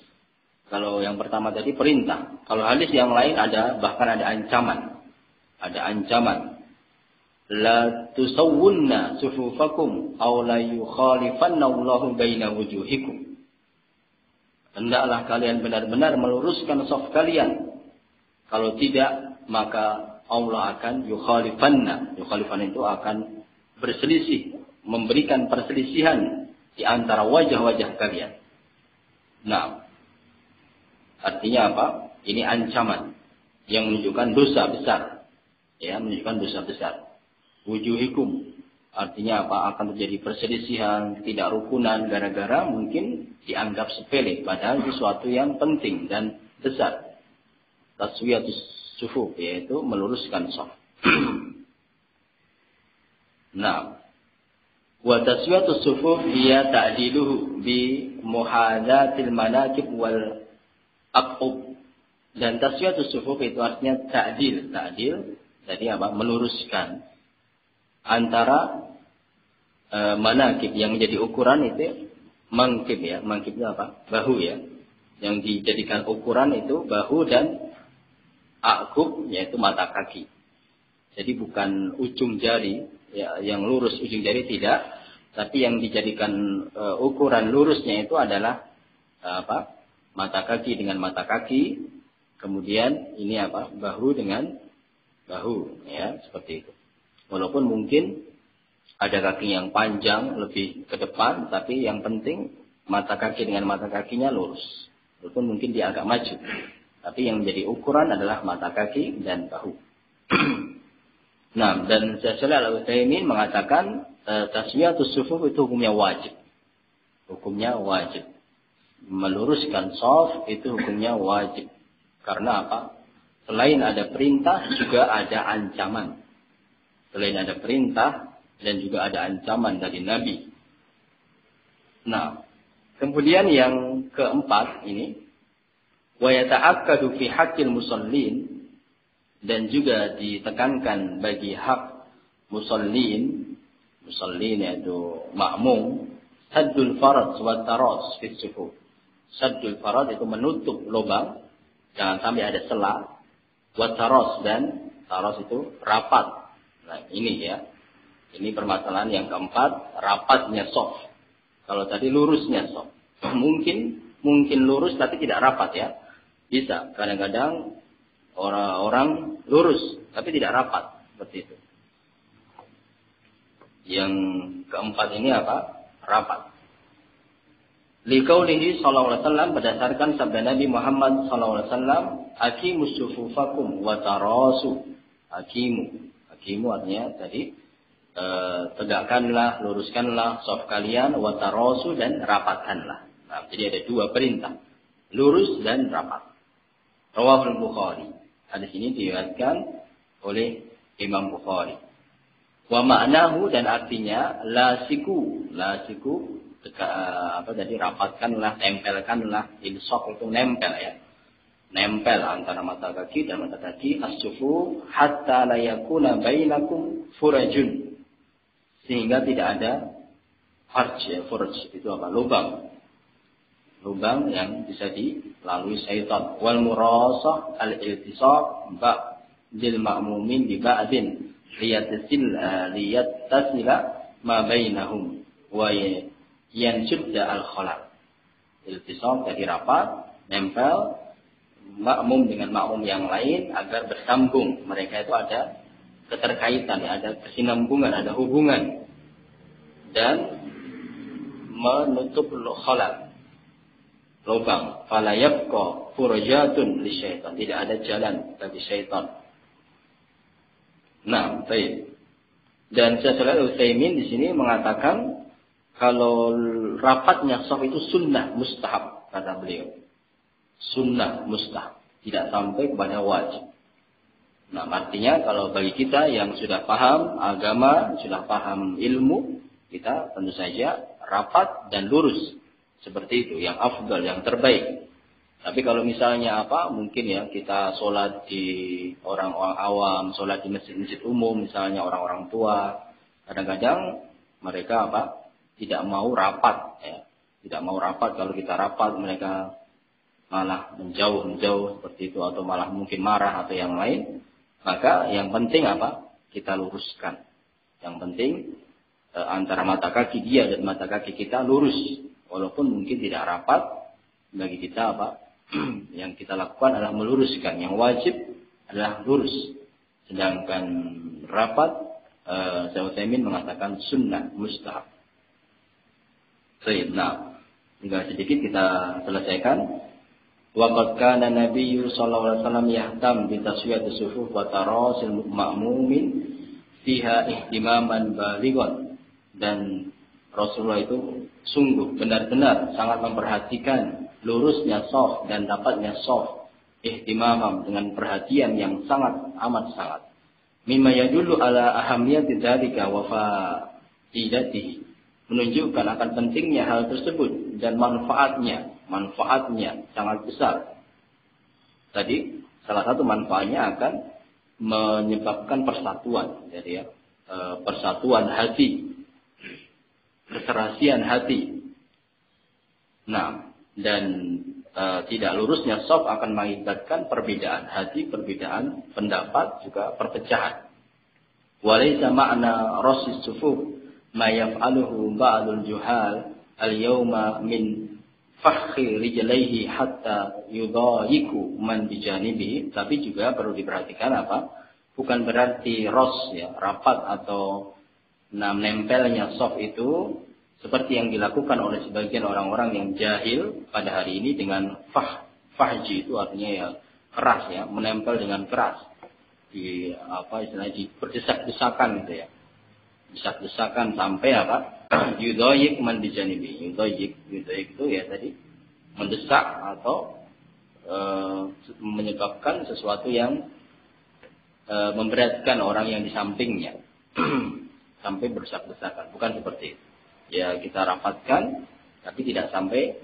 kalau yang pertama tadi perintah, kalau hadis yang lain bahkan ada ancaman. Ada ancaman. La tusawwunna sufufakum aw la yukhalifanna Allahu baina wujuhikum. Hendaklah kalian benar-benar meluruskan shaf kalian. Kalau tidak, maka Allah akan yukhalifanna. Yukhalifan itu akan berselisih, memberikan perselisihan di antara wajah-wajah kalian. Nah, artinya apa? Ini ancaman yang menunjukkan dosa besar. Ya, menunjukkan dosa besar. Wujuhikum, artinya apa? Akan terjadi perselisihan, tidak rukunan, gara-gara mungkin dianggap sepele, padahal sesuatu yang penting dan besar. Taswiyatus sufuf, yaitu meluruskan shaf. Nah, wa taswiyatus sufuf hiya ta'diluhu bi muhadatil manakib wal aqub. Dan taswiyatus sufuf itu artinya ta'dil. Ta'dil jadi apa? Meluruskan antara manakib yang menjadi ukuran itu mangkib ya. Mangkib itu apa? Bahu ya. Yang dijadikan ukuran itu bahu dan aqub, yaitu mata kaki. Jadi bukan ujung jari ya, yang lurus ujung jari tidak, tapi yang dijadikan ukuran lurusnya itu adalah apa? Mata kaki dengan mata kaki, kemudian ini apa? Bahu dengan bahu, ya, seperti itu. Walaupun mungkin ada kaki yang panjang lebih ke depan, tapi yang penting mata kaki dengan mata kakinya lurus. Walaupun mungkin dia agak maju, tapi yang menjadi ukuran adalah mata kaki dan bahu. Nah, dan Syekh Al-Utsaimin mengatakan taswiyatus sufuf itu hukumnya wajib. Hukumnya wajib. Meluruskan shaf itu hukumnya wajib. Karena apa? Selain ada perintah, juga ada ancaman. Selain ada perintah dan juga ada ancaman dari Nabi. Nah, kemudian yang keempat ini, wa yata'akkadu fi haqqil musallin, dan juga ditekankan bagi hak musallin yaitu makmum, saddul farad wa taras fi sufuf. Saddul farad itu menutup lubang, jangan sampai ada celah. Wa taras, dan taras itu rapat. Nah, ini ya. Ini permasalahan yang keempat, rapatnya shaf. Kalau tadi lurusnya shaf. Mungkin lurus tapi tidak rapat ya. Bisa. Kadang-kadang orang lurus tapi tidak rapat, seperti itu. Yang keempat ini apa? Rapat. Liqaulihi sallallahu alaihi wasallam, berdasarkan sabda Nabi Muhammad sallallahu alaihi wasallam, aqimus sufufakum wa tarasu. Hakimu artinya tadi tegakkanlah, luruskanlah shaf kalian, wa tarasu, dan rapatkanlah. Nah, jadi ada dua perintah, lurus dan rapat. Rawahul Bukhari. Hadis ini diriwayatkan oleh Imam Bukhari. Wa ma'nahu, dan artinya lasiku rapatkanlah, tempelkanlah. Ilsaq itu nempel ya. Nempel antara mata kaki dan mata kaki, as-sufu hatta la yakuna bainakum furajun, sehingga tidak ada farj ya. Furaj itu apa? Lubang yang bisa dilalui syaitan. Wal murasah al-iltisaq ba'dil ma'mumin bi ba'din liyatasila ma bainahum wa yanshudda al-khalaq. Iltisaq jadi rapat, nempel makmum dengan makmum yang lain agar bersambung. Mereka itu ada keterkaitan, ada kesinambungan, ada hubungan, dan menutup khalaq, lubang. Fala yabqa furajatun li syaitan, tidak ada jalan bagi syaitan. Nah, baik. Dan Syekh Al-Utsaimin di sini mengatakan kalau rapatnya shaf itu sunnah mustahab, kata beliau. Sunnah mustahab, tidak sampai kepada wajib. Nah, artinya kalau bagi kita yang sudah paham agama, sudah paham ilmu, kita tentu saja rapat dan lurus. Seperti itu, yang afdal, yang terbaik. Tapi kalau misalnya mungkin ya kita sholat di orang-orang awam, sholat di masjid-masjid umum, misalnya orang-orang tua, kadang-kadang mereka tidak mau rapat, ya. Tidak mau rapat. Kalau kita rapat, mereka malah menjauh seperti itu, atau malah mungkin marah atau yang lain. Maka yang penting kita luruskan. Yang penting antara mata kaki dia dan mata kaki kita lurus, walaupun mungkin tidak rapat. Bagi kita yang kita lakukan adalah meluruskan. Yang wajib adalah lurus. Sedangkan rapat, Syekh Utsaimin mengatakan sunnah mustahab. Nah, tinggal sedikit kita selesaikan. Waqad kana Nabiyyu sallallahu alaihi wasallam yahtam bi taswiyati sufuf wa tarasil ma'mumin fiha ihtimaman balighan. Dan Rasulullah itu sungguh benar-benar sangat memperhatikan lurusnya shaf dan dapatnya shaf, ihtimamam, dengan perhatian yang amat sangat. Mimma yadullu ala ahamiyati dzalika wa fa'idatihi, menunjukkan akan pentingnya hal tersebut dan manfaatnya sangat besar. Tadi salah satu manfaatnya akan menyebabkan persatuan, jadi persatuan hati, keserasian hati. Nah, dan tidak lurusnya shaf akan mengakibatkan perbedaan hati, perbedaan pendapat, juga perpecahan. Walaysa ma'na rasis sufuf ma yaf'aluhu ba'dul juhal al-yawma min fakhi rijlaihi hatta yudayiku man bijanibihi. Tapi juga perlu diperhatikan bukan berarti rapat atau nempelnya shaf itu seperti yang dilakukan oleh sebagian orang-orang yang jahil pada hari ini dengan fahji, itu artinya keras, menempel dengan keras di istilahnya di berdesak-desakan gitu ya. Desak-desakan sampai yudayik man bijanibi. Yudayik itu tadi mendesak atau menyebabkan sesuatu yang memberatkan orang yang di sampingnya sampai berdesak-desakan. Bukan seperti itu. Ya, kita rapatkan tapi tidak sampai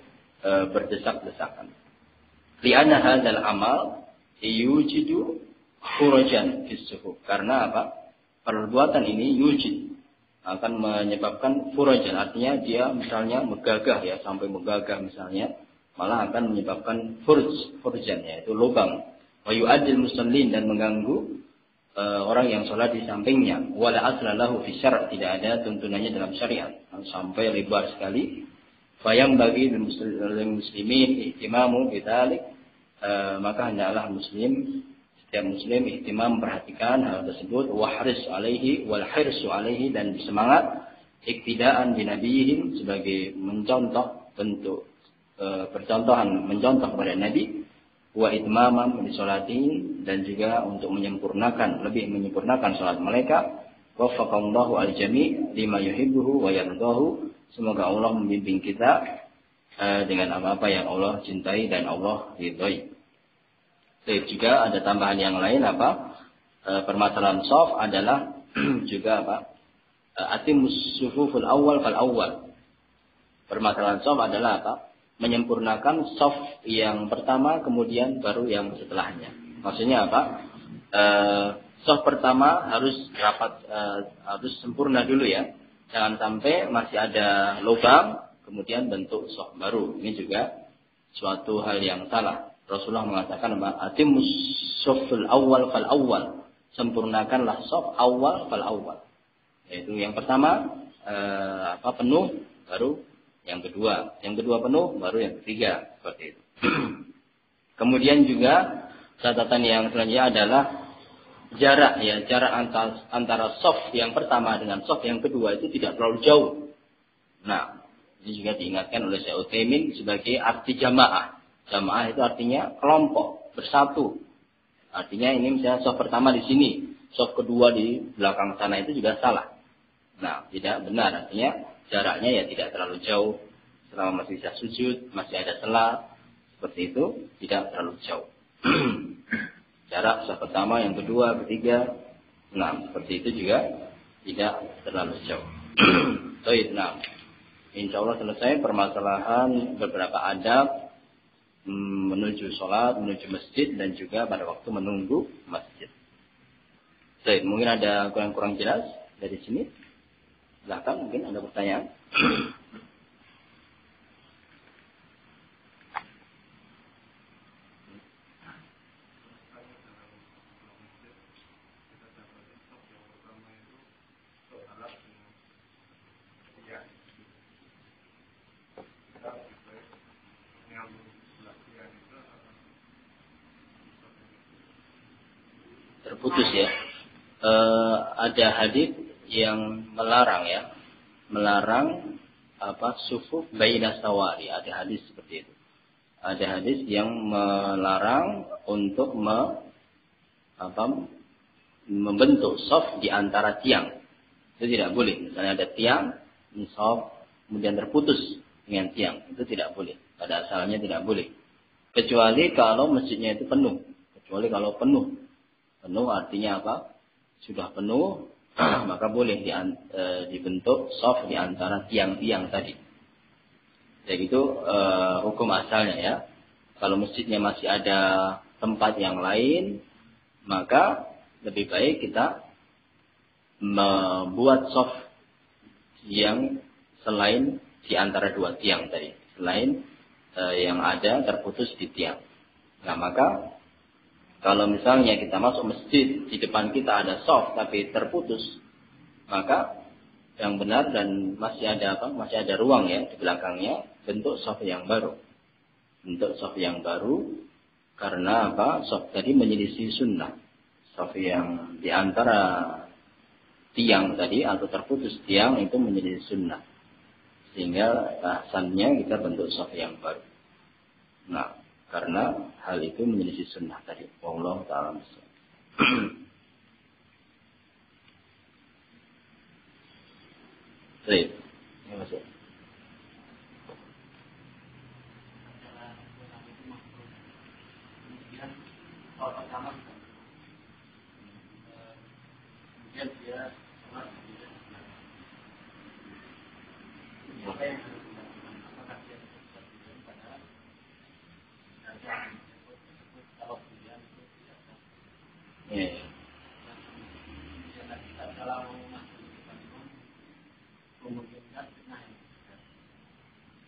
berdesak-desakan. Li'anna hadzal amal yujidu khurujan fis suhuf. Karena perbuatan ini yujid akan menyebabkan furajan, artinya dia misalnya megagah sampai megagah misalnya, malah akan menyebabkan furjan, yaitu lubang. Wa yu'addil musallin, dan mengganggu orang yang sholat di sampingnya. Wala asla lahu fi syar', tidak ada tuntunannya dalam syariat, sampai lebar sekali. Fayam bagi muslimin ihtimamu bidzalik, maka hendaklah setiap muslim ihtimam memperhatikan hal tersebut, wahris alaihi wal hirsu alaihi, dan bersemangat iktidaan binabiyihim, sebagai mencontoh bentuk mencontoh kepada Nabi, wa itmamam bi sholatihi, dan juga untuk lebih menyempurnakan salat mereka. Waffaqallahu al-jami' lima yuhibbuhu wa yardahu. Semoga Allah membimbing kita dengan apa-apa yang Allah cintai dan Allah ridhoi. Juga ada tambahan yang lain permasalahan shaf adalah juga atimus sufuful awal fal awal. Permasalahan shaf adalah menyempurnakan shaf yang pertama, kemudian baru yang setelahnya. Maksudnya shaf pertama harus rapat, harus sempurna dulu ya. Jangan sampai masih ada lubang kemudian bentuk shaf baru. Ini juga suatu hal yang salah. Rasulullah mengatakan atimus shaful awal fal awal. Sempurnakanlah shaf awal fal awal. Yaitu yang pertama penuh, baru yang kedua. Yang kedua penuh, baru yang ketiga. Seperti itu. Kemudian juga catatan yang selanjutnya adalah jarak antara shaf yang pertama dengan shaf yang kedua itu tidak terlalu jauh. Nah, ini juga diingatkan oleh Syekh Utsaimin sebagai arti jamaah. Jamaah itu artinya kelompok, bersatu. Artinya ini misalnya shaf pertama di sini, shaf kedua di belakang sana, itu juga salah. Nah, tidak benar, artinya jaraknya ya tidak terlalu jauh. Selama masih bisa sujud, masih ada celah, seperti itu, tidak terlalu jauh. Jarak saf pertama, yang kedua, ketiga, nah, seperti itu juga tidak terlalu jauh. Baik, nah, insya Allah selesai permasalahan beberapa adab menuju sholat, menuju masjid, dan juga pada waktu menunggu masjid. Baik, mungkin ada kurang jelas dari sini. Silahkan, mungkin ada pertanyaan. Terputus ya. Ada hadis yang melarang ya, melarang sufuf baina sawari. Ada hadis seperti itu. Ada hadis yang melarang untuk membentuk saf di antara tiang. Itu tidak boleh. Misalnya ada tiang, saf kemudian terputus dengan tiang, itu tidak boleh. Pada asalnya tidak boleh. Kecuali kalau masjidnya itu penuh. Kecuali kalau penuh. Penuh artinya apa? Sudah penuh, maka boleh dibentuk saf di antara tiang-tiang tadi. Jadi itu hukum asalnya ya. Kalau masjidnya masih ada tempat yang lain, maka lebih baik kita membuat saf yang selain di antara dua tiang tadi, selain yang ada terputus di tiang. Nah, maka kalau misalnya kita masuk masjid, di depan kita ada saf tapi terputus, maka yang benar dan masih ada ruang ya di belakangnya, bentuk saf yang baru. Bentuk saf yang baru karena saf tadi menyelisih sunnah. Saf yang di antara tiang tadi atau terputus tiang itu menyelisih sunnah. Sehingga asalnya kita bentuk saf yang baru. Nah, karena hal itu menyelisih sunnah tadi. Wallahu ta'ala bishawab. Baik. Ya, masuk. Kemudian dia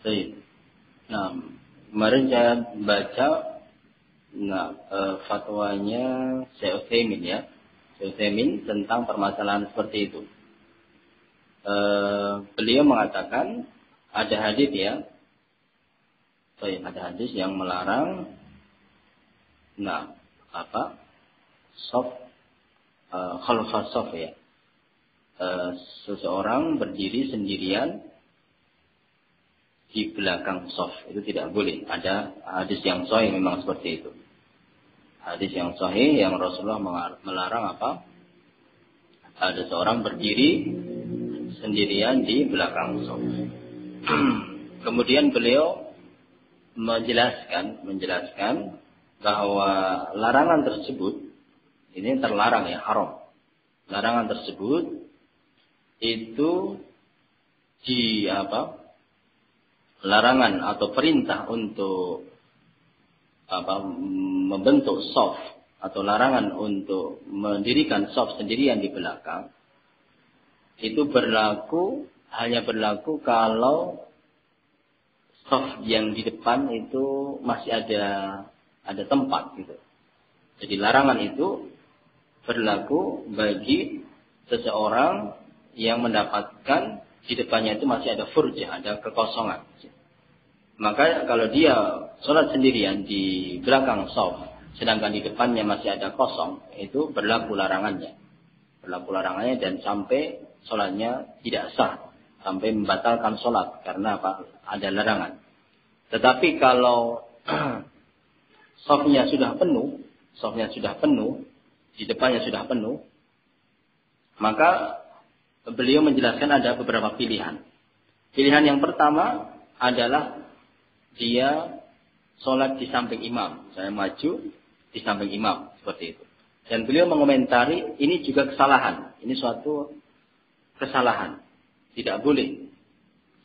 Baik. Nah, kemarin saya baca fatwanya Syekh Utsaimin ya. Syekh Utsaimin tentang permasalahan seperti itu. Beliau mengatakan ada hadis ya. Baik, ada hadis yang melarang saf khalfas saf ya. Seseorang berdiri sendirian di belakang saf, itu tidak boleh. Ada hadis yang sahih memang seperti itu. Hadis yang sahih yang Rasulullah melarang ada seorang berdiri sendirian di belakang saf. Kemudian beliau menjelaskan bahwa larangan tersebut ini terlarang ya, haram. Larangan tersebut itu larangan atau perintah untuk membentuk shaf atau larangan untuk mendirikan shaf sendirian di belakang itu hanya berlaku kalau shaf yang di depan itu masih ada tempat gitu. Jadi larangan itu berlaku bagi seseorang yang mendapatkan di depannya itu masih ada furjah, ada kekosongan. Maka kalau dia sholat sendirian di belakang shaf, sedangkan di depannya masih ada kosong, itu berlaku larangannya. Berlaku larangannya dan sampai sholatnya tidak sah, sampai membatalkan sholat karena ada larangan. Tetapi kalau shafnya sudah penuh, di depannya sudah penuh, maka beliau menjelaskan ada beberapa pilihan. Pilihan yang pertama adalah dia sholat di samping imam. Saya maju di samping imam. Seperti itu. Dan beliau mengomentari ini juga kesalahan. Ini suatu kesalahan. Tidak boleh.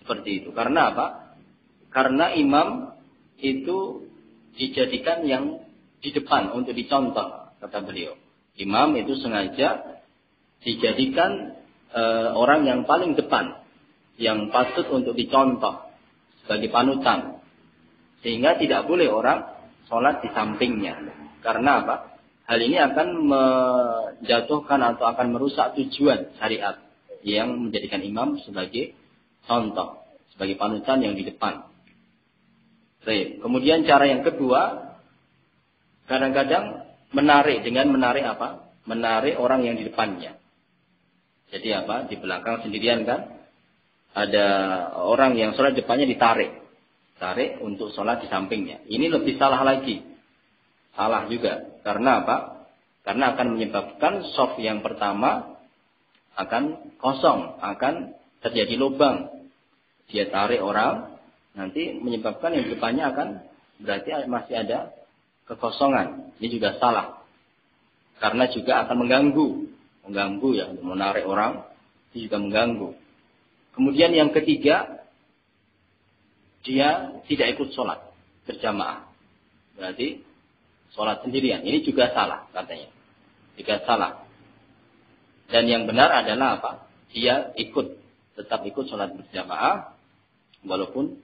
Seperti itu. Karena apa? Karena imam itu dijadikan yang di depan untuk dicontoh, kata beliau. Imam itu sengaja dijadikan orang yang paling depan, yang patut untuk dicontoh sebagai panutan. Sehingga tidak boleh orang sholat di sampingnya. Karena apa? Hal ini akan menjatuhkan atau akan merusak tujuan syariat yang menjadikan imam sebagai contoh, sebagai panutan yang di depan. Baik. Kemudian cara yang kedua, kadang-kadang menarik apa? Menarik orang yang di depannya. Jadi apa? Di belakang sendirian kan? Ada orang yang sholat depannya ditarik. Tarik untuk sholat di sampingnya. Ini lebih salah lagi. Salah juga. Karena apa? Karena akan menyebabkan shaf yang pertama akan kosong. Akan terjadi lubang. Dia tarik orang. Nanti menyebabkan yang depannya akan berarti masih ada kekosongan. Ini juga salah. Karena juga akan mengganggu. Mengganggu ya. Menarik orang. Ini juga mengganggu. Kemudian yang ketiga. Dia tidak ikut sholat berjamaah. Berarti sholat sendirian. Ini juga salah katanya. Juga salah. Dan yang benar adalah apa? Dia tetap ikut sholat berjamaah. Walaupun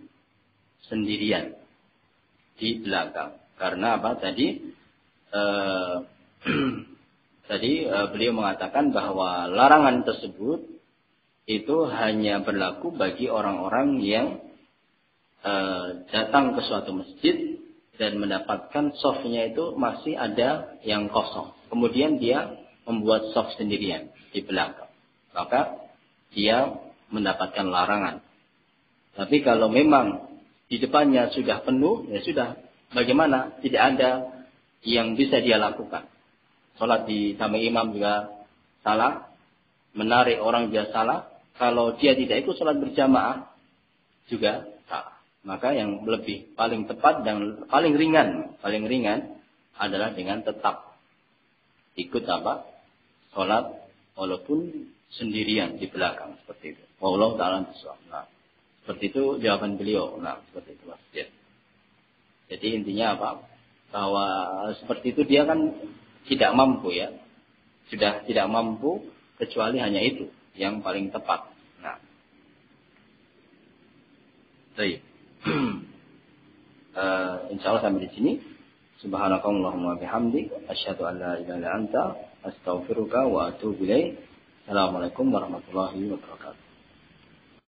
sendirian. Di belakang. Karena apa? Tadi beliau mengatakan bahwa larangan tersebut itu hanya berlaku bagi orang-orang yang datang ke suatu masjid dan mendapatkan shafnya itu masih ada yang kosong. Kemudian dia membuat shaf sendirian di belakang. Maka dia mendapatkan larangan. Tapi kalau memang di depannya sudah penuh, ya sudah. Bagaimana? Tidak ada yang bisa dia lakukan. Sholat di samping imam juga salah. Menarik orang juga salah. Kalau dia tidak ikut sholat berjamaah juga salah. Maka yang paling tepat dan paling ringan adalah dengan tetap ikut apa? Sholat walaupun sendirian di belakang seperti itu. Wallahu ta'ala bishawab. Nah, seperti itu jawaban beliau. Nah, seperti itu Mas. Ya. Jadi intinya apa? Bahwa seperti itu dia kan tidak mampu ya. Sudah tidak mampu kecuali hanya itu yang paling tepat. Nah. Baik. Insyaallah sampai di sini. Subhanakallahumma bihamdik asyhadu an la ilaha illa anta astaghfiruka wa atubu ilaik. Assalamualaikum warahmatullahi wabarakatuh.